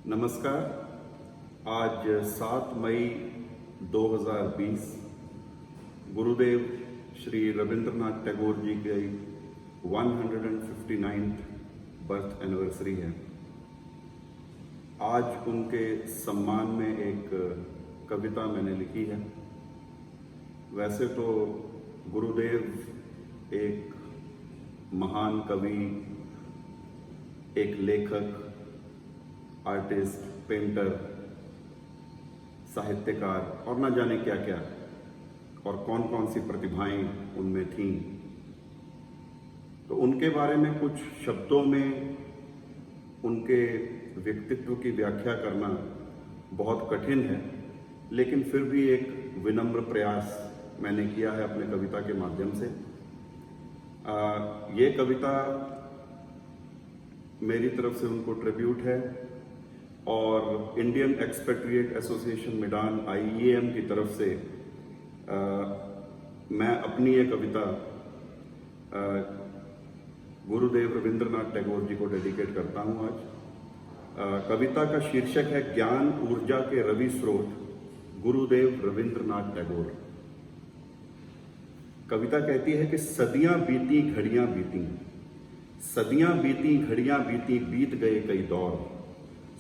नमस्कार। आज 7 मई 2020 गुरुदेव श्री रविंद्रनाथ टैगोर जी की 159th बर्थ एनिवर्सरी है। आज उनके सम्मान में एक कविता मैंने लिखी है। वैसे तो गुरुदेव एक महान कवि, एक लेखक, आर्टिस्ट, पेंटर, साहित्यकार और न जाने क्या क्या और कौन कौन सी प्रतिभाएं उनमें थीं। तो उनके बारे में कुछ शब्दों में उनके व्यक्तित्व की व्याख्या करना बहुत कठिन है, लेकिन फिर भी एक विनम्र प्रयास मैंने किया है अपने कविता के माध्यम से। ये कविता मेरी तरफ से उनको ट्रिब्यूट है और इंडियन एक्सपेट्रिएट एसोसिएशन मिडान IEAM की तरफ से मैं अपनी ये कविता गुरुदेव रविंद्रनाथ टैगोर जी को डेडिकेट करता हूँ आज। कविता का शीर्षक है ज्ञान ऊर्जा के रवि स्रोत गुरुदेव रविंद्रनाथ टैगोर। कविता कहती है कि सदियां बीती घड़ियां बीती, सदियां बीती घड़ियां बीती, बीत गए कई दौर।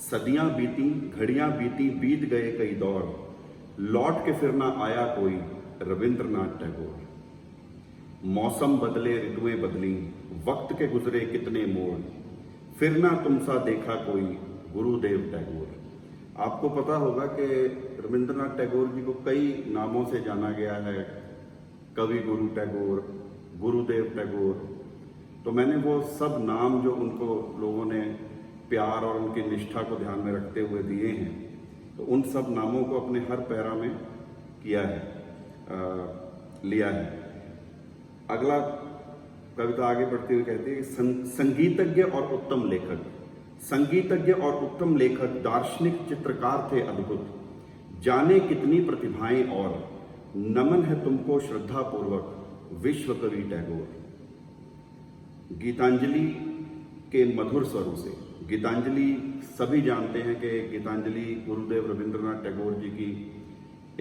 सदियां बीती घड़ियां बीती, बीत गए कई दौर, लौट के फिर ना आया कोई रविंद्रनाथ टैगोर। मौसम बदले, ऋतुएं बदली, वक्त के गुजरे कितने मोड़, फिर ना तुम सा देखा कोई गुरुदेव टैगोर। आपको पता होगा कि रविंद्रनाथ टैगोर जी को कई नामों से जाना गया है, कवि गुरु टैगोर, गुरुदेव टैगोर। तो मैंने वो सब नाम जो उनको लोगों ने प्यार और उनकी निष्ठा को ध्यान में रखते हुए दिए हैं, तो उन सब नामों को अपने हर पैरा में किया है, लिया है। अगला कविता आगे बढ़ती हुई कहती है कि संगीतज्ञ और उत्तम लेखक, संगीतज्ञ और उत्तम लेखक, दार्शनिक चित्रकार थे अद्भुत, जाने कितनी प्रतिभाएं और, नमन है तुमको श्रद्धा पूर्वक विश्व कवि टैगोर। गीतांजलि के मधुर स्वरों से, गीतांजलि सभी जानते हैं कि गीतांजलि गुरुदेव रविंद्रनाथ टैगोर जी की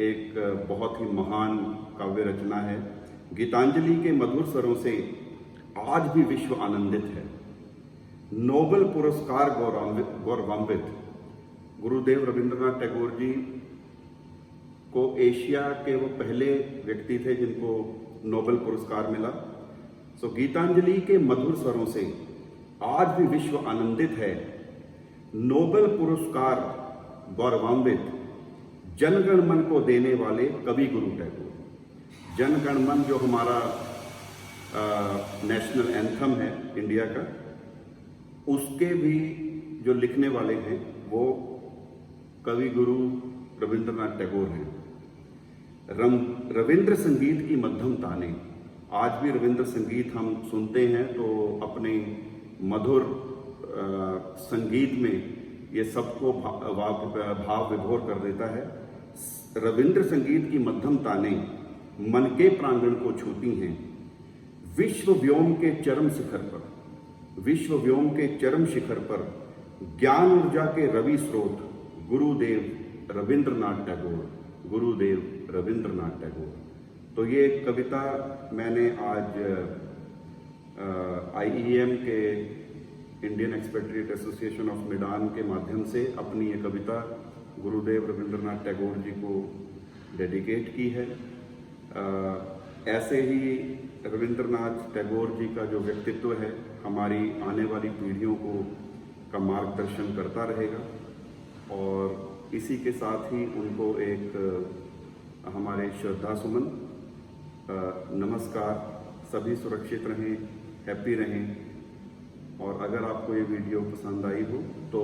एक बहुत ही महान काव्य रचना है। गीतांजलि के मधुर स्वरों से आज भी विश्व आनंदित है। नोबेल पुरस्कार गौरवान्वित गुरुदेव रविंद्रनाथ टैगोर जी को एशिया के वो पहले व्यक्ति थे जिनको नोबेल पुरस्कार मिला। सो गीतांजलि के मधुर स्वरों से आज भी विश्व आनंदित है। नोबेल पुरस्कार गौरवान्वित जनगण मन को देने वाले कवि गुरु टैगोर। जनगण मन जो हमारा नेशनल एंथम है इंडिया का, उसके भी जो लिखने वाले हैं वो कवि गुरु रविंद्रनाथ टैगोर हैं। रविंद्र संगीत की मध्यम ताने, आज भी रविंद्र संगीत हम सुनते हैं तो अपने मधुर संगीत में ये सबको भाव विभोर कर देता है। रविंद्र संगीत की मध्यम ताने मन के प्रांगण को छूती हैं। विश्व व्योम के चरम शिखर पर, विश्व व्योम के चरम शिखर पर, ज्ञान ऊर्जा के रवि स्रोत गुरुदेव रविंद्रनाथ टैगोर, गुरुदेव रविंद्रनाथ टैगोर। तो ये कविता मैंने आज IEAM के इंडियन एक्सपेट्रिएट एसोसिएशन ऑफ मिडान के माध्यम से अपनी ये कविता गुरुदेव रविंद्रनाथ टैगोर जी को डेडिकेट की है। ऐसे ही रविंद्रनाथ टैगोर जी का जो व्यक्तित्व है हमारी आने वाली पीढ़ियों का मार्गदर्शन करता रहेगा और इसी के साथ ही उनको एक हमारे श्रद्धा सुमन। नमस्कार। सभी सुरक्षित रहें, हैप्पी रहें और अगर आपको ये वीडियो पसंद आई हो तो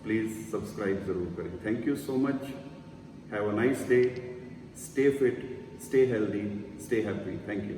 प्लीज़ सब्सक्राइब ज़रूर करें। Thank you so much. Have a nice day. Stay fit, stay healthy, stay happy. Thank you.